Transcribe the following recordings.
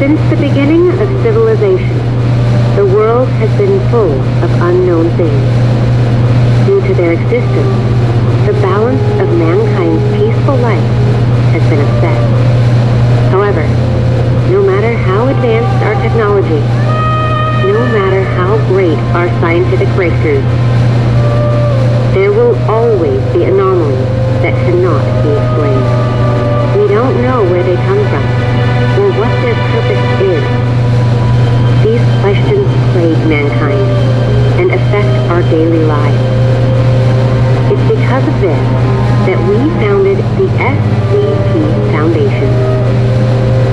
Since the beginning of civilization, the world has been full of unknown things. Due to their existence, the balance of mankind's peaceful life has been upset. However, no matter how advanced our technology, no matter how great our scientific breakthroughs, there will always be anomalies that cannot be explained. We don't know where they come from, or what their purpose is. These questions plague mankind and affect our daily lives. It's because of this that we founded the SCP Foundation,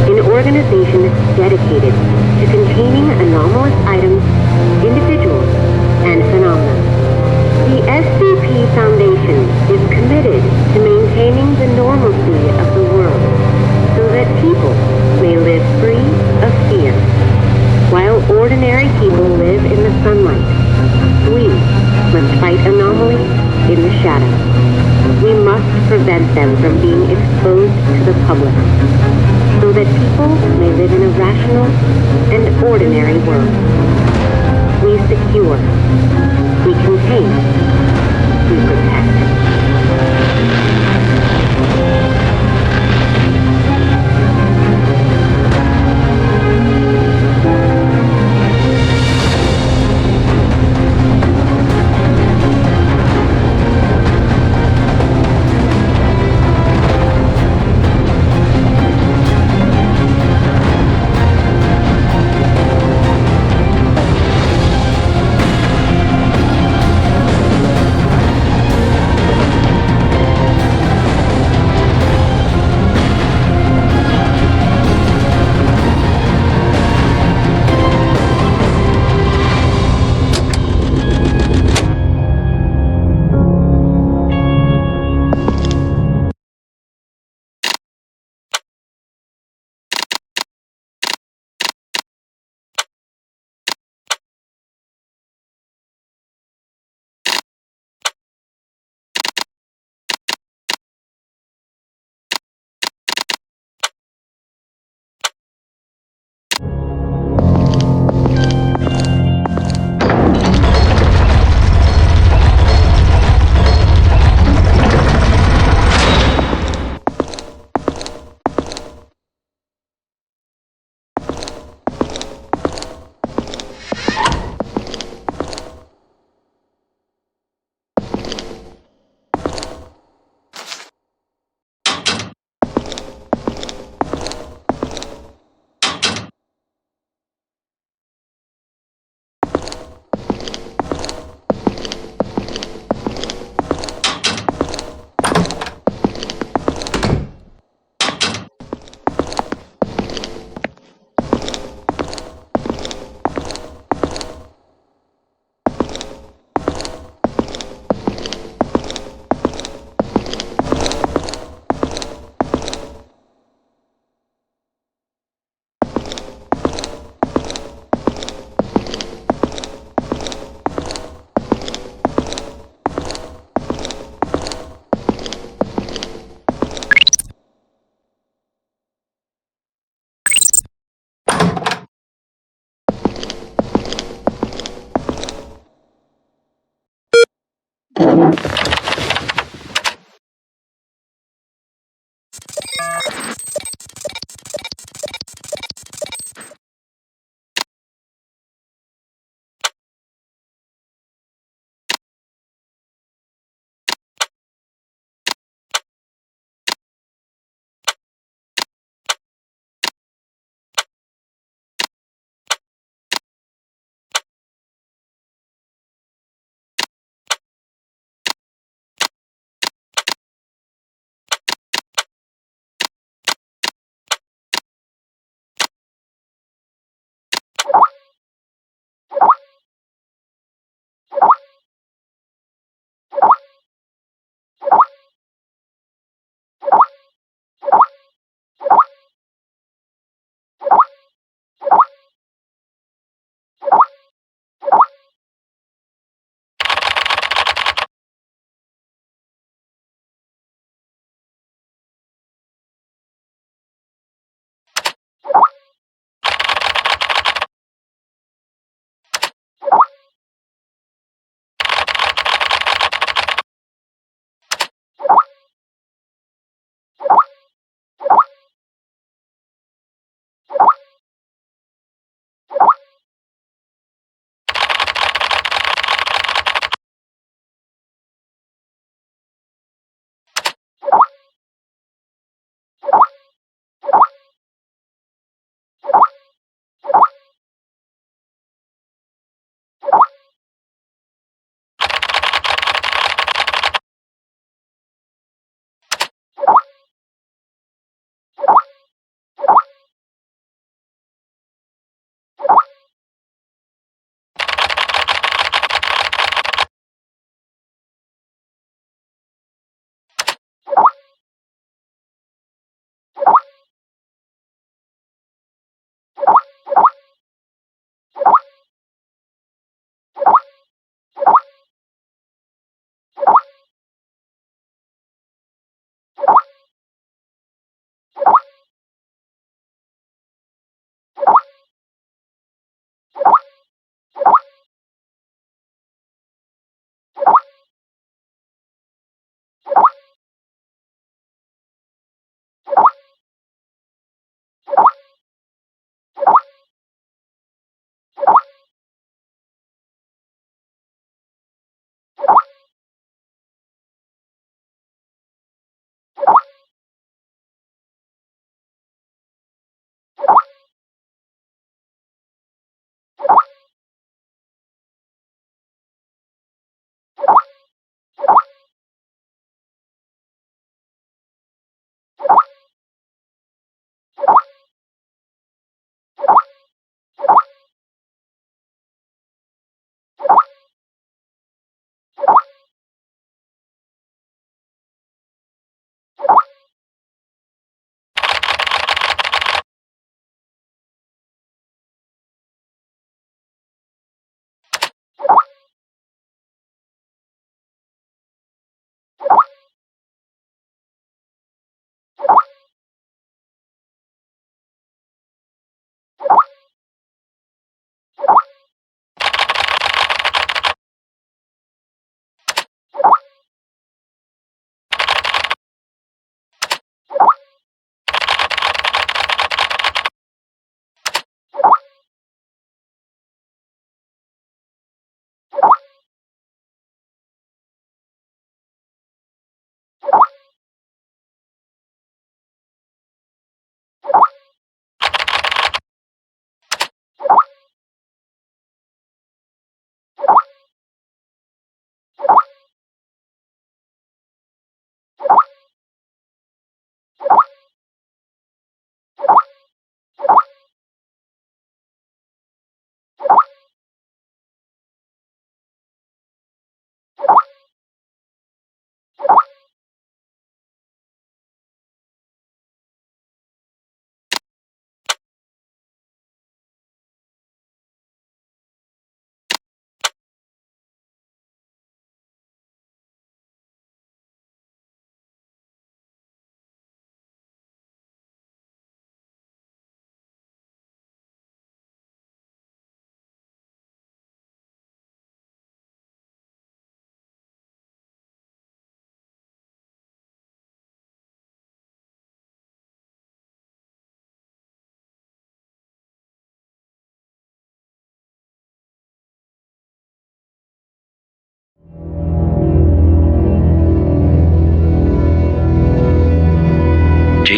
an organization dedicated to containing anomalous items, individuals, and phenomena. The SCP Foundation is committed to maintaining the normalcy of the world so that people may live free of fear. While ordinary people live in the sunlight, we must fight anomalies in the shadows. We must prevent them from being exposed to the public so that people may live in a rational and ordinary world. We secure. We contain. We protect.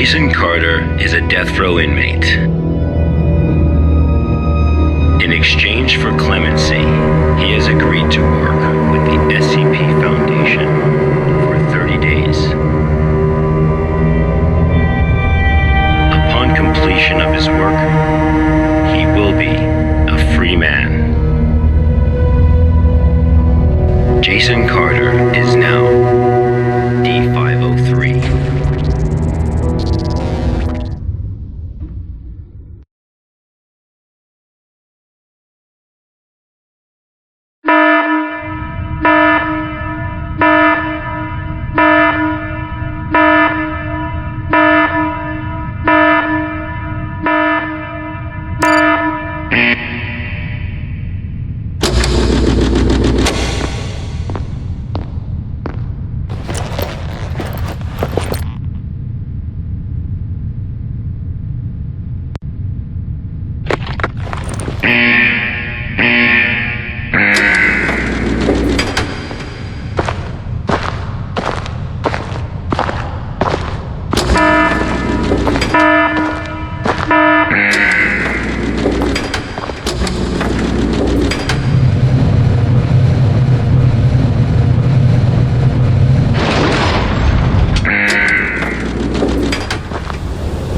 Jason Carter is a death row inmate. In exchange for clemency, he has agreed to work with the SCP Foundation for 30 days. Upon completion of his work, he will be a free man. Jason Carter is now D503.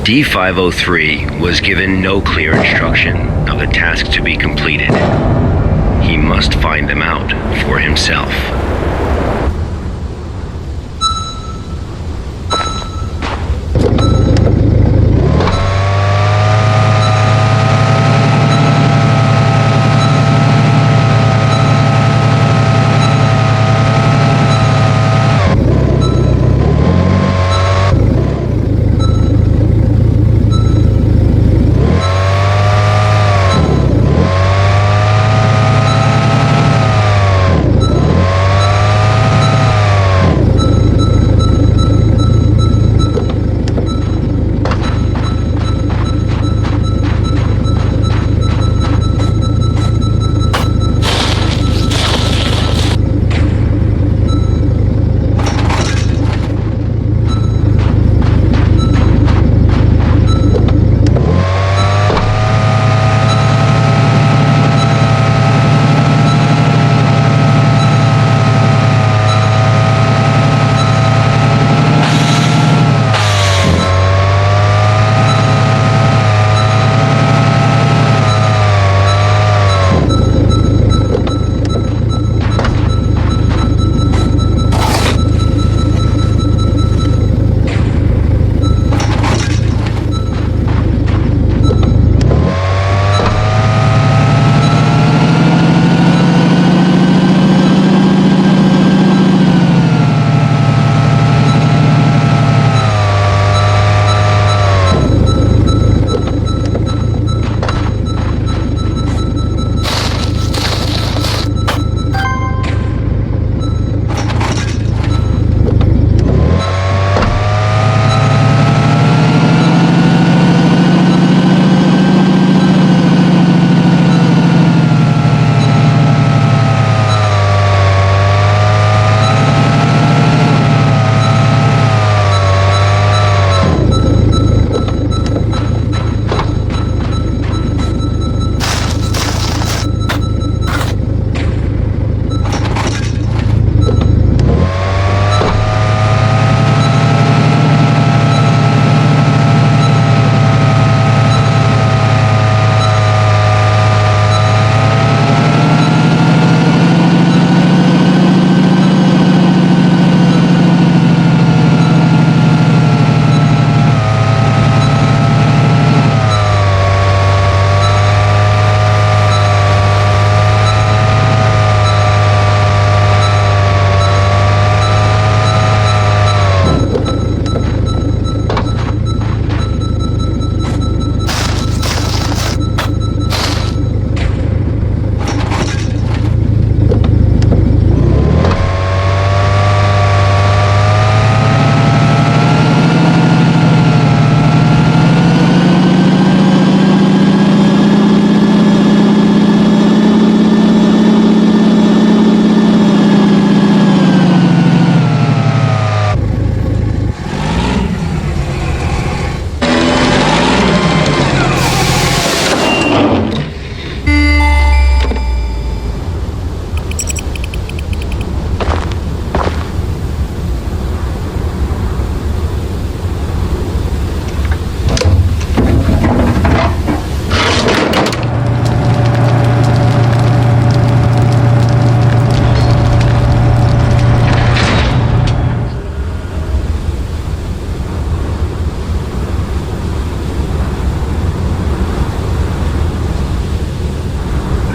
D503 was given no clear instruction of the task to be completed. He must find them out for himself.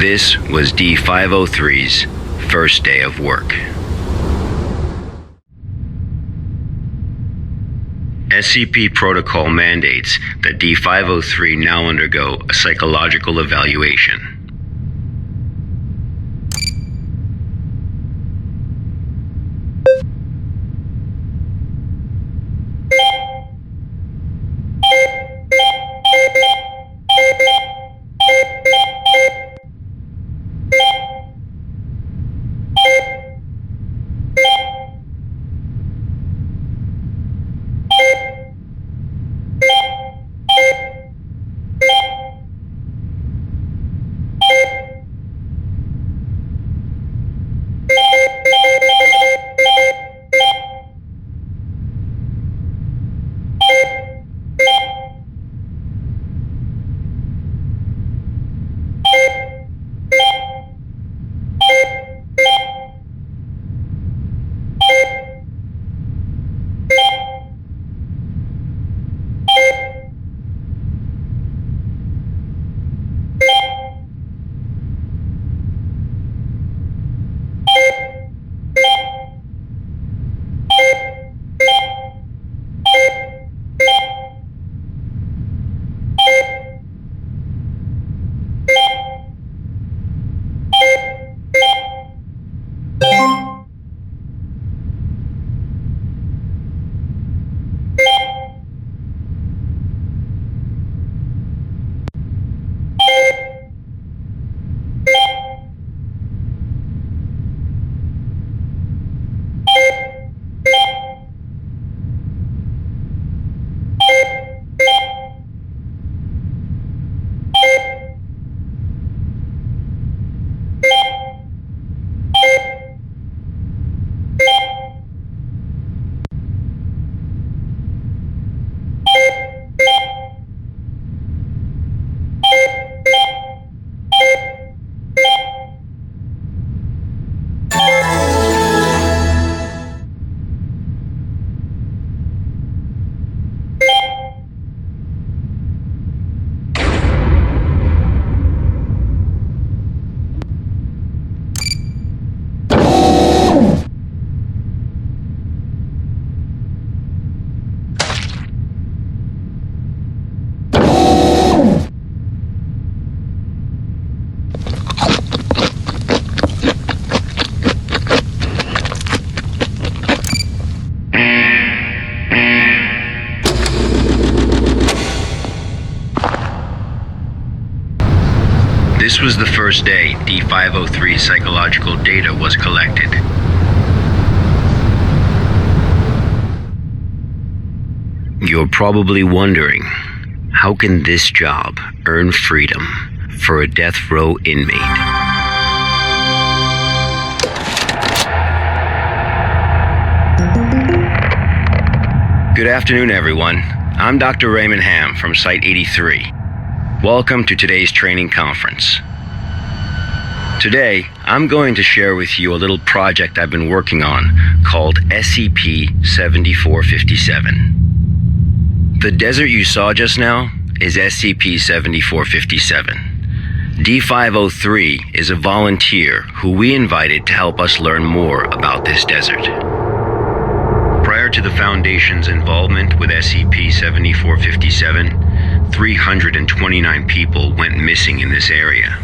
This was D503's first day of work. SCP protocol mandates that D503 now undergo a psychological evaluation. This was the first day D503 psychological data was collected. You're probably wondering, how can this job earn freedom for a death row inmate? Good afternoon, everyone. I'm Dr. Raymond Ham from Site 83. Welcome to today's training conference. Today, I'm going to share with you a little project I've been working on called SCP-7457. The desert you saw just now is SCP-7457. D503 is a volunteer who we invited to help us learn more about this desert. Prior to the Foundation's involvement with SCP-7457, 329 people went missing in this area.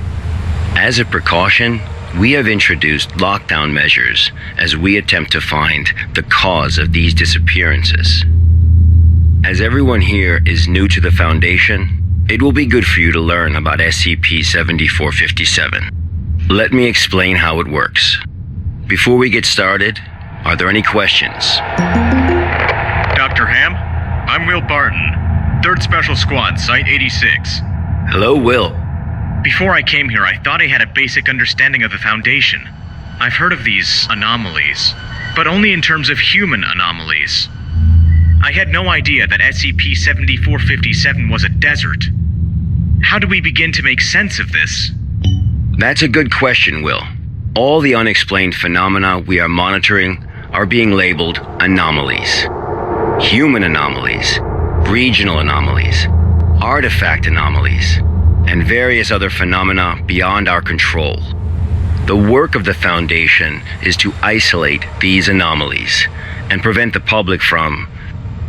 As a precaution, we have introduced lockdown measures as we attempt to find the cause of these disappearances. As everyone here is new to the Foundation, it will be good for you to learn about SCP-7457. Let me explain how it works. Before we get started, are there any questions? Dr. Ham, I'm Will Barton, 3rd Special Squad, Site 86. Hello, Will. Before I came here, I thought I had a basic understanding of the Foundation. I've heard of these anomalies, but only in terms of human anomalies. I had no idea that SCP-7457 was a desert. How do we begin to make sense of this? That's a good question, Will. All the unexplained phenomena we are monitoring are being labeled anomalies. Human anomalies, regional anomalies, artifact anomalies, and various other phenomena beyond our control. The work of the Foundation is to isolate these anomalies and prevent the public from,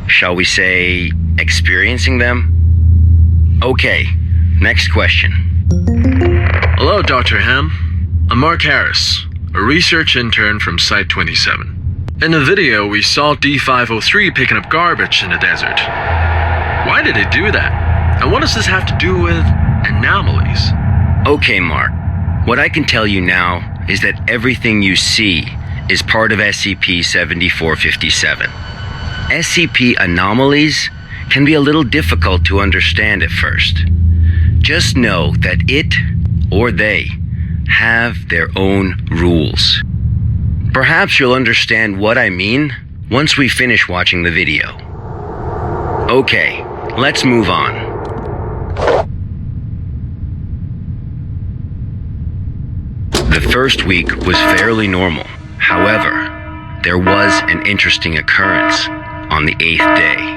shall we say, experiencing them? Okay, next question. Hello, Dr. Ham. I'm Mark Harris, a research intern from Site 27. In the video, we saw D503 picking up garbage in the desert. Why did it do that? And what does this have to do with anomalies? Okay, Mark. What I can tell you now is that everything you see is part of SCP-7457. SCP anomalies can be a little difficult to understand at first. Just know that it, or they, have their own rules. Perhaps you'll understand what I mean once we finish watching the video. Okay, let's move on. The first week was fairly normal. However, there was an interesting occurrence on the 8th day.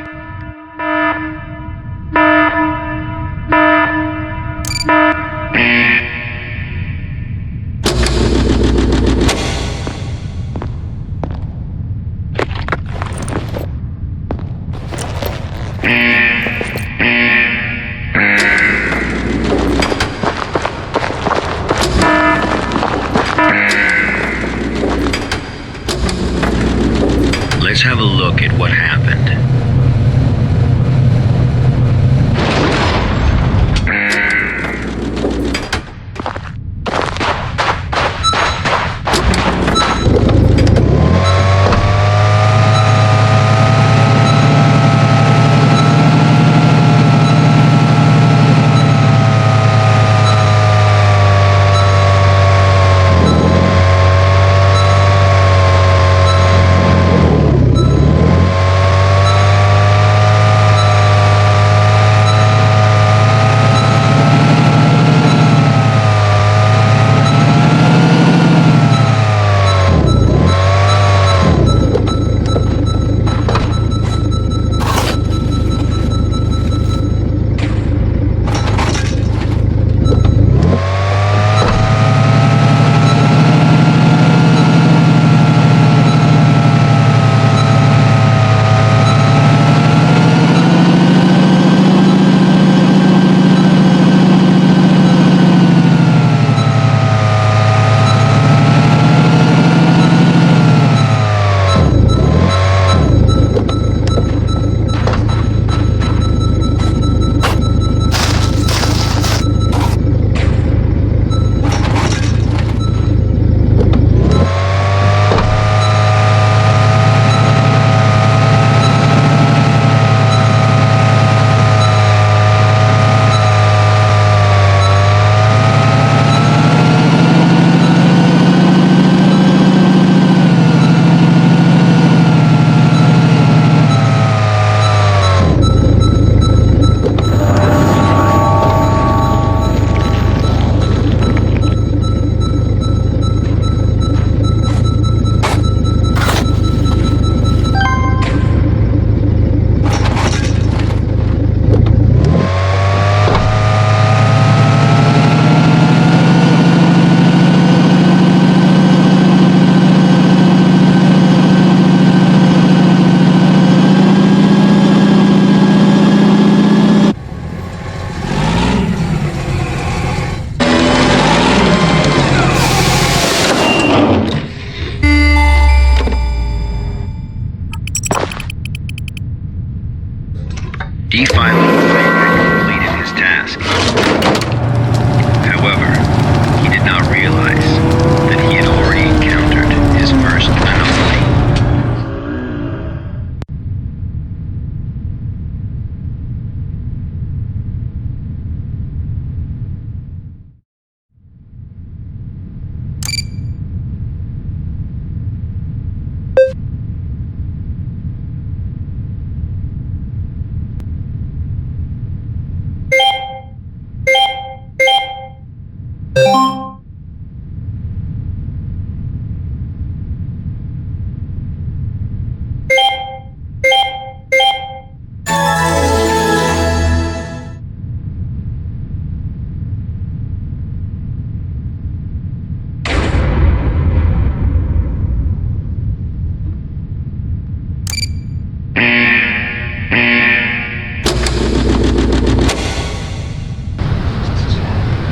Let's have a look at what happened.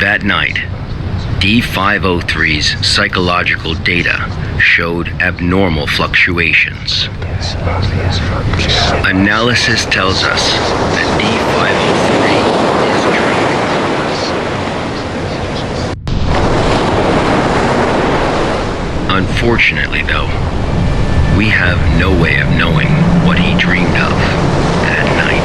That night, D503's psychological data showed abnormal fluctuations. Analysis tells us that D503 is dreaming. Unfortunately, though, we have no way of knowing what he dreamed of that night.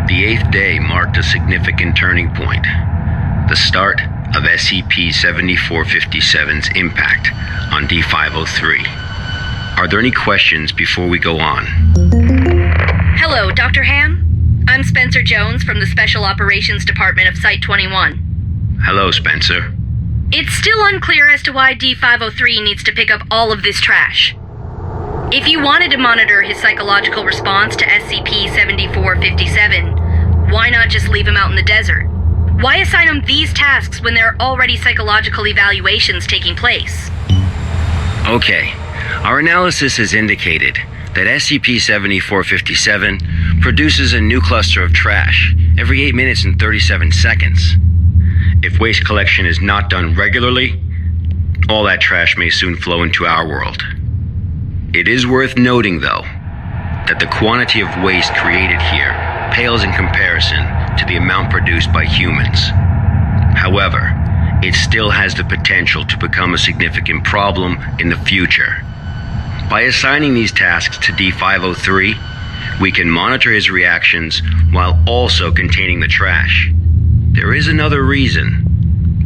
The 8th day marked a significant turning point, the start of SCP-7457's impact on D503. Are there any questions before we go on? Hello, Dr. Ham. I'm Spencer Jones from the Special Operations Department of Site-21. Hello, Spencer. It's still unclear as to why D503 needs to pick up all of this trash. If you wanted to monitor his psychological response to SCP-7457, why not just leave him out in the desert? Why assign him these tasks when there are already psychological evaluations taking place? Okay, our analysis has indicated that SCP-7457 produces a new cluster of trash every 8 minutes and 37 seconds. If waste collection is not done regularly, all that trash may soon flow into our world. It is worth noting, though, that the quantity of waste created here pales in comparison to the amount produced by humans. However, it still has the potential to become a significant problem in the future. By assigning these tasks to D503, we can monitor his reactions while also containing the trash. There is another reason,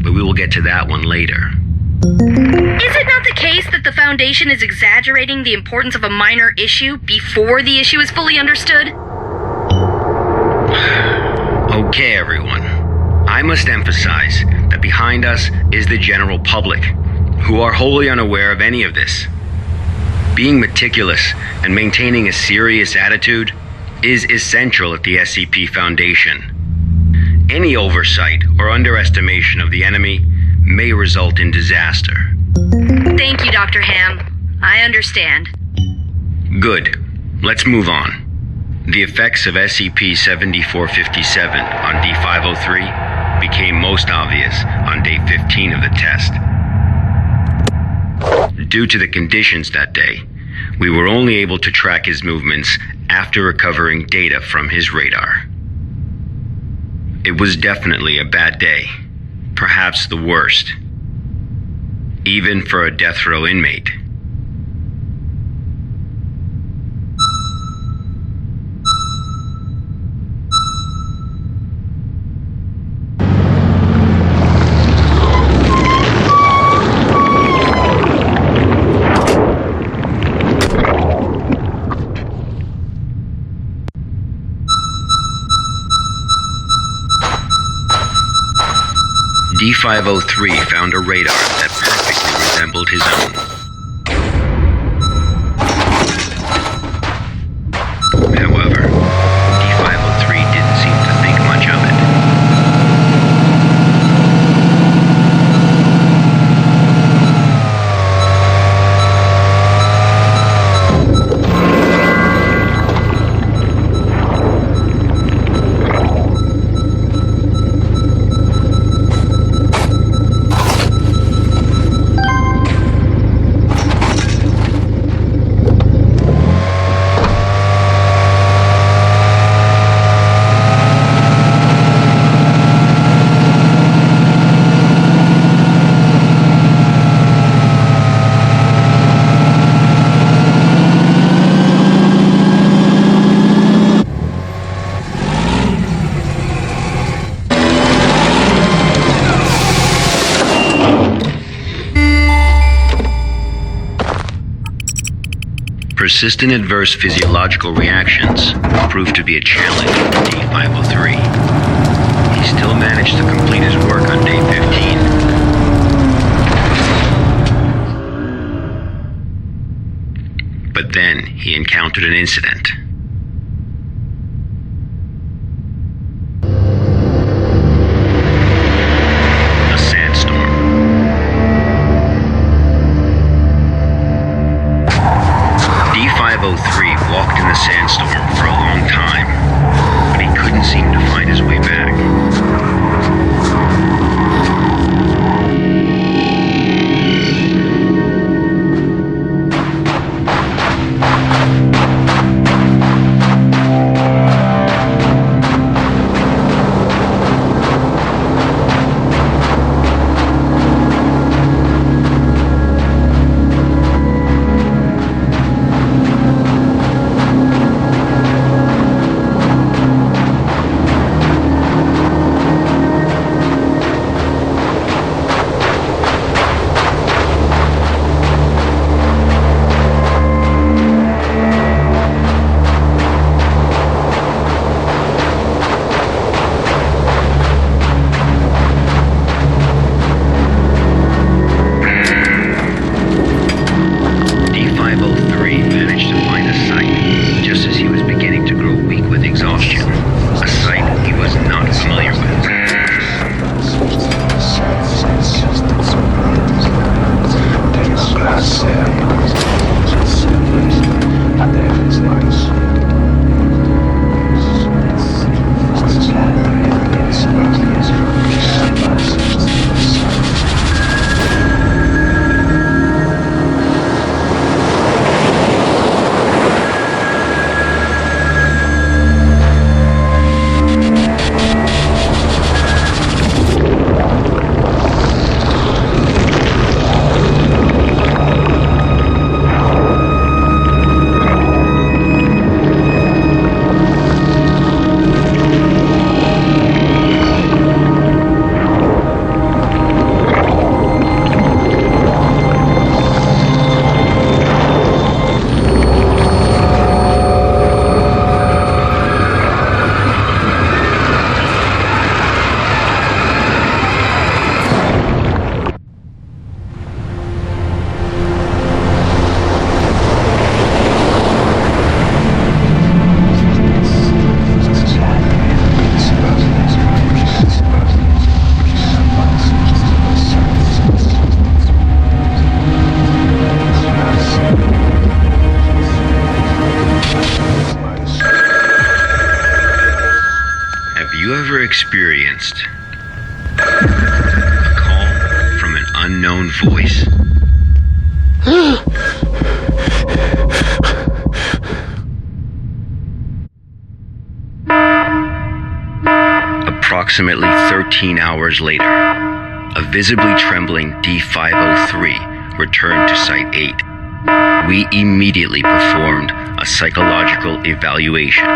but we will get to that one later. Is it not the case that the Foundation is exaggerating the importance of a minor issue before the issue is fully understood? Okay, everyone. I must emphasize that behind us is the general public, who are wholly unaware of any of this. Being meticulous and maintaining a serious attitude is essential at the SCP Foundation. Any oversight or underestimation of the enemy may result in disaster. Thank you, Dr. Ham. I understand. Good. Let's move on. The effects of SCP-7457 on D503 became most obvious on day 15 of the test. Due to the conditions that day, we were only able to track his movements after recovering data from his radar. It was definitely a bad day, perhaps the worst, even for a death row inmate. D503 found a radar that perfectly resembled his own. However, D503 didn't seem to think much of it. Persistent adverse physiological reactions proved to be a challenge for D503. He still managed to complete his work on day 15. But then he encountered an incident. A sandstorm. D503 walked in the sandstorm for a long time, but he couldn't seem to find his way back. Experienced a call from an unknown voice. Approximately 13 hours later, a visibly trembling D503 returned to Site 8. We immediately performed a psychological evaluation.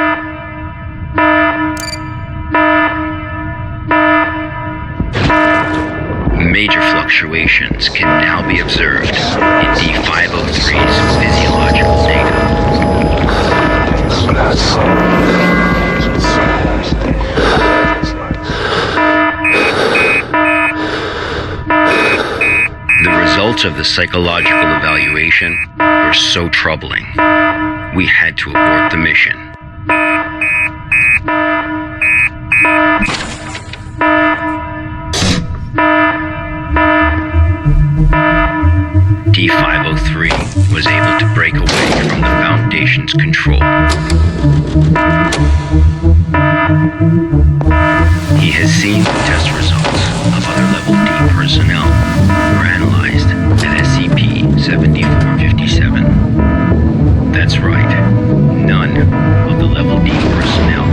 Major fluctuations can now be observed in D503's physiological data. The results of the psychological evaluation were so troubling, we had to abort the mission. D503 was able to break away from the Foundation's control. He has seen the test results of other Level D personnel who were analyzed at SCP-7457. That's right, none of the Level D personnel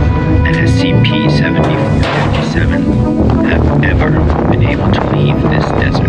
at SCP-7457 have ever been able to leave this desert.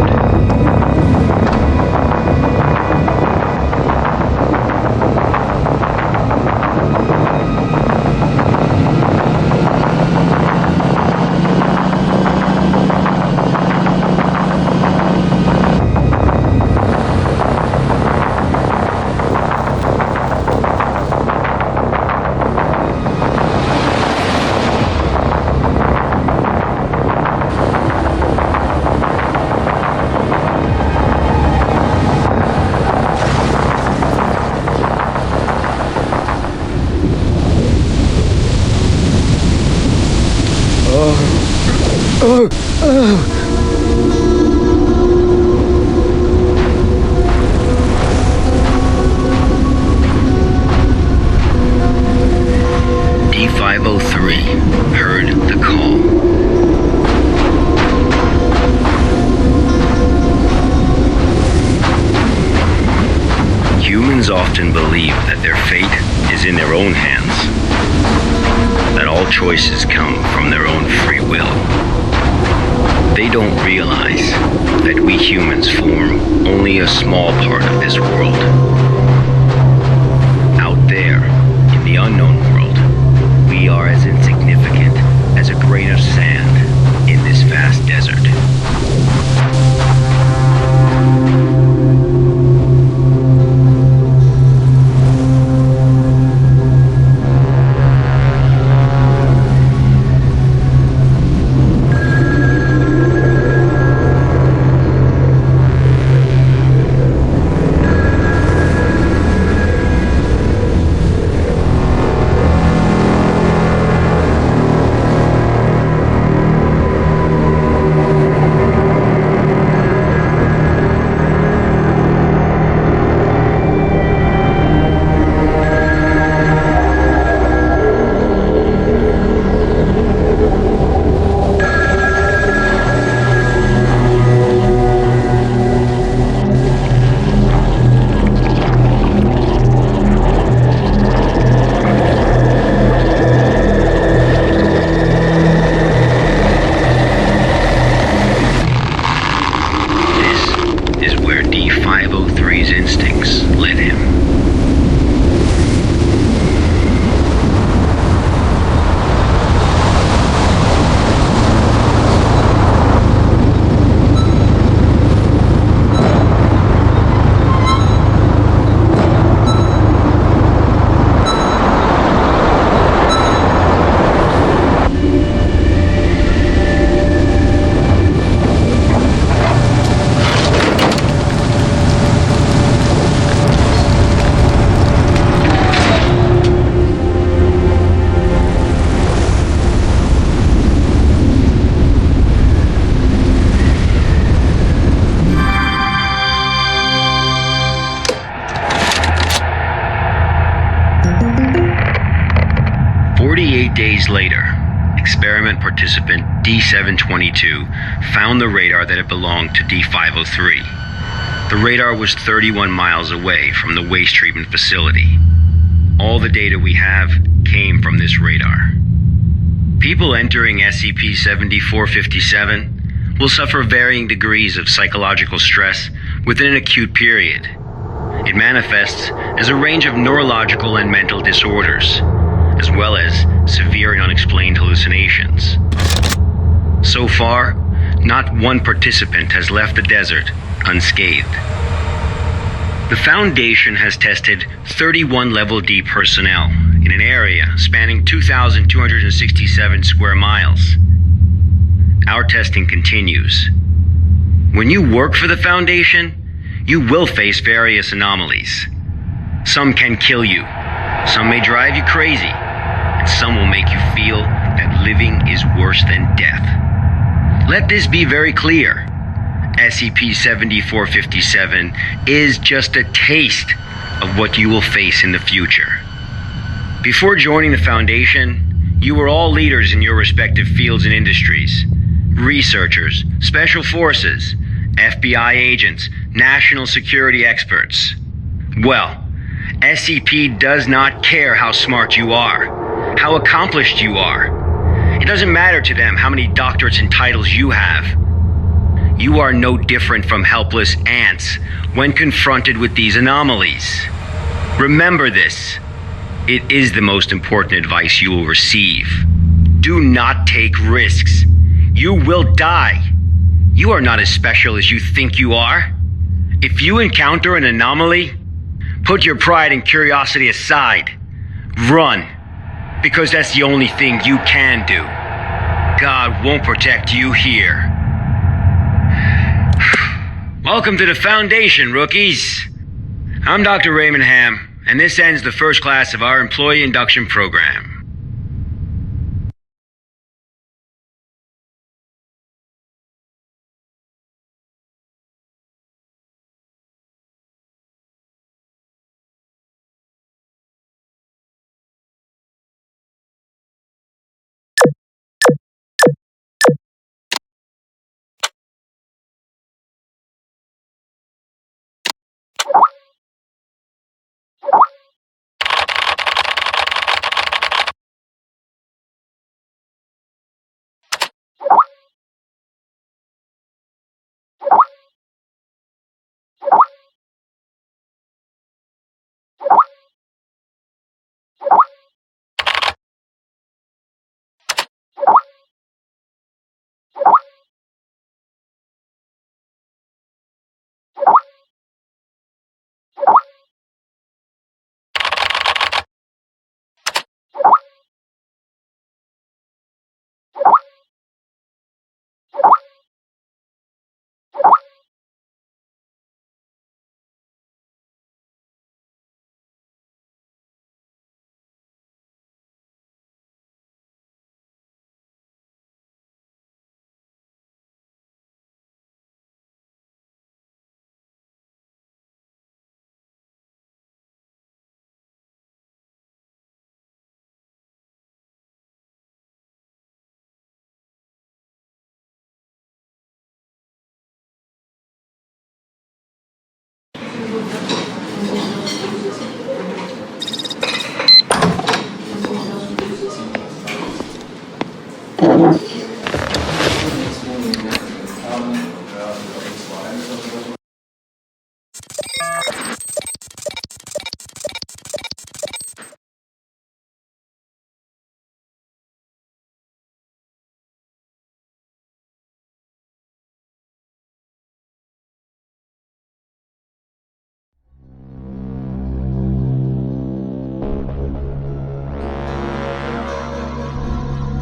D503 heard the call. Humans often believe that their fate is in their own hands, that all choices come from their own free will. They don't realize that we humans form only a small part of this world. Out there, in the unknown world, we are as insignificant as a grain of sand in this vast desert. Instincts led him. Days later, experiment participant D722 found the radar that had belonged to D503. The radar was 31 miles away from the waste treatment facility. All the data we have came from this radar. People entering SCP-7457 will suffer varying degrees of psychological stress within an acute period. It manifests as a range of neurological and mental disorders, as well as severe and unexplained hallucinations. So far, not one participant has left the desert unscathed. The Foundation has tested 31 Level D personnel in an area spanning 2,267 square miles. Our testing continues. When you work for the Foundation, you will face various anomalies. Some can kill you, some may drive you crazy, and some will make you feel that living is worse than death. Let this be very clear. SCP-7457 is just a taste of what you will face in the future. Before joining the Foundation, you were all leaders in your respective fields and industries. Researchers, special forces, FBI agents, national security experts. Well, SCP does not care how smart you are, how accomplished you are. It doesn't matter to them how many doctorates and titles you have. You are no different from helpless ants when confronted with these anomalies. Remember this. It is the most important advice you will receive. Do not take risks. You will die. You are not as special as you think you are. If you encounter an anomaly, put your pride and curiosity aside. Run, because that's the only thing you can do. God won't protect you here. Welcome to the Foundation, rookies. I'm Dr. Raymond Ham, and this ends the first class of our employee induction program.